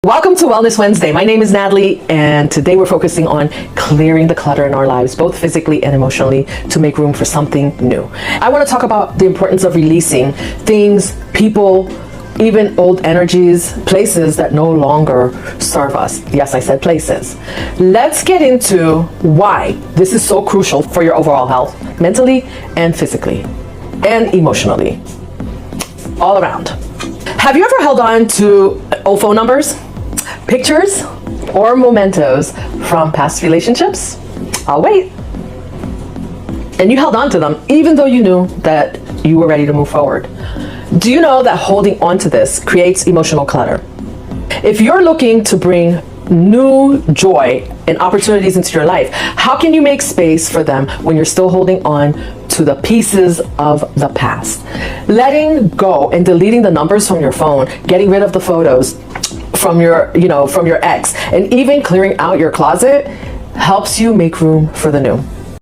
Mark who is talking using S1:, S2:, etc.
S1: Welcome to Wellness Wednesday. My name is Natalie, and today we're focusing on clearing the clutter in our lives, both physically and emotionally, to make room for something new. I want to talk about the importance of releasing things, people, even old energies, places that no longer serve us. Yes, I said places. Let's get into why this is so crucial for your overall health, mentally and physically and emotionally, all around. Have you ever held on to old phone numbers, pictures, or mementos from past relationships? I'll wait. And you held on to them even though you knew that you were ready to move forward. Do you know that holding on to this creates emotional clutter? If you're looking to bring new joy and opportunities into your life, how can you make space for them when you're still holding on to the pieces of the past? Letting go and deleting the numbers from your phone, getting rid of the photos from your ex, and even clearing out your closet helps you make room for the new.